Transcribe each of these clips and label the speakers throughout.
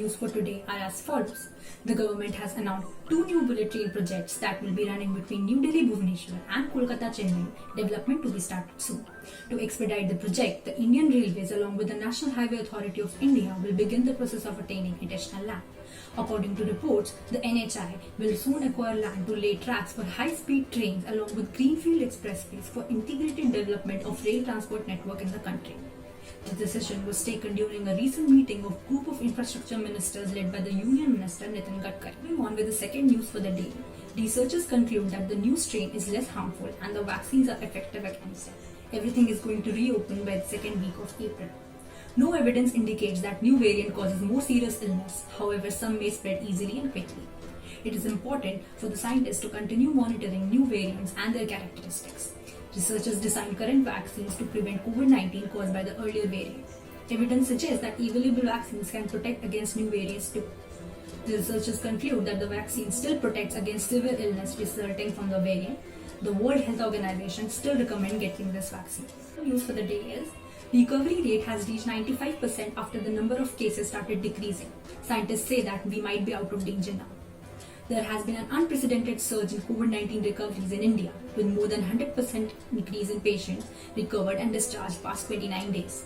Speaker 1: news for today are as follows. The government has announced two new bullet train projects that will be running between New Delhi Bhubaneswar and Kolkata Chennai, development to be started soon. To expedite the project, the Indian Railways along with the National Highway Authority of India will begin the process of attaining additional land. According to reports, the NHI will soon acquire land to lay tracks for high-speed trains along with greenfield expressways for integrated development of rail transport network in the country. The decision was taken during a recent meeting of a group of infrastructure ministers led by the Union Minister Nitin Gadkari. Moving on with the second news for the day, researchers conclude that the new strain is less harmful and the vaccines are effective against it. Everything is going to reopen by the second week of April. No evidence indicates that new variant causes more serious illness, however some may spread easily and quickly. It is important for the scientists to continue monitoring new variants and their characteristics. Researchers designed current vaccines to prevent COVID-19 caused by the earlier variant. Evidence suggests that available vaccines can protect against new variants too. The researchers conclude that the vaccine still protects against severe illness resulting from the variant. The World Health Organization still recommends getting this vaccine. The news for the day is recovery rate has reached 95% after the number of cases started decreasing. Scientists say that we might be out of danger now. There has been an unprecedented surge in COVID-19 recoveries in India, with more than 100% increase in patients recovered and discharged past 29 days.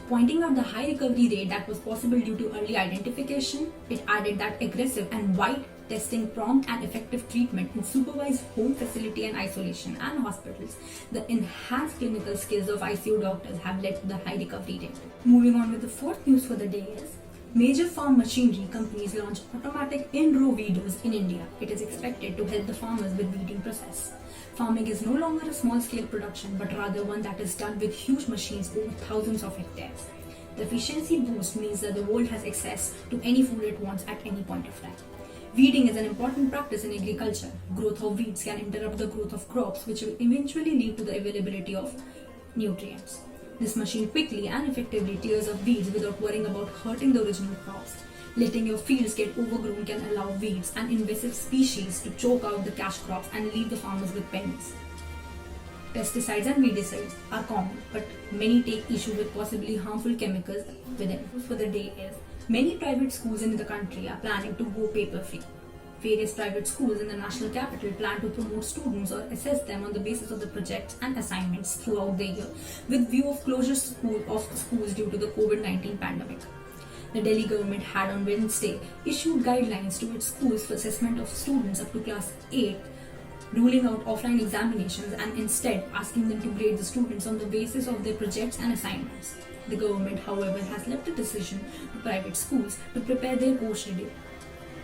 Speaker 1: Pointing out the high recovery rate that was possible due to early identification, it added that aggressive and wide testing, prompt and effective treatment in supervised home facility and isolation and hospitals, the enhanced clinical skills of ICU doctors have led to the high recovery rate. Moving on with the fourth news for the day is major farm machinery companies launch automatic in-row weeders in India. It is expected to help the farmers with weeding process. Farming is no longer a small-scale production, but rather one that is done with huge machines over thousands of hectares. The efficiency boost means that the world has access to any food it wants at any point of time. Weeding is an important practice in agriculture. Growth of weeds can interrupt the growth of crops, which will eventually lead to the availability of nutrients. This machine quickly and effectively tears up weeds without worrying about hurting the original crops. Letting your fields get overgrown can allow weeds and invasive species to choke out the cash crops and leave the farmers with pennies. Pesticides and weedicides are common, but many take issue with possibly harmful chemicals within. For the day is many private schools in the country are planning to go paper-free. Various private schools in the national capital plan to promote students or assess them on the basis of the projects and assignments throughout the year, with view of closure of schools due to the COVID-19 pandemic. The Delhi government had on Wednesday issued guidelines to its schools for assessment of students up to class 8, ruling out offline examinations and instead asking them to grade the students on the basis of their projects and assignments. The government, however, has left the decision to private schools to prepare their course schedule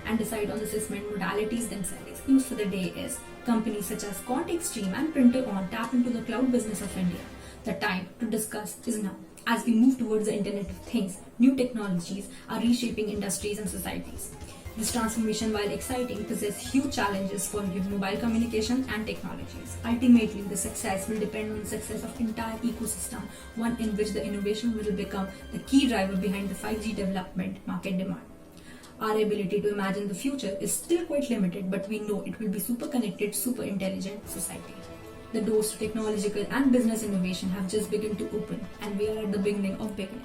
Speaker 1: and decide on the assessment modalities themselves. News for the day is companies such as ContextStream and Printer.on tap into the cloud business of India. The time to discuss is now. As we move towards the Internet of Things, new technologies are reshaping industries and societies. This transformation, while exciting, possesses huge challenges for mobile communication and technologies. Ultimately, the success will depend on the success of entire ecosystem, one in which the innovation will become the key driver behind the 5G development market demand. Our ability to imagine the future is still quite limited, but we know it will be super connected, super intelligent society. The doors to technological and business innovation have just begun to open, and we are at the beginning of beginning.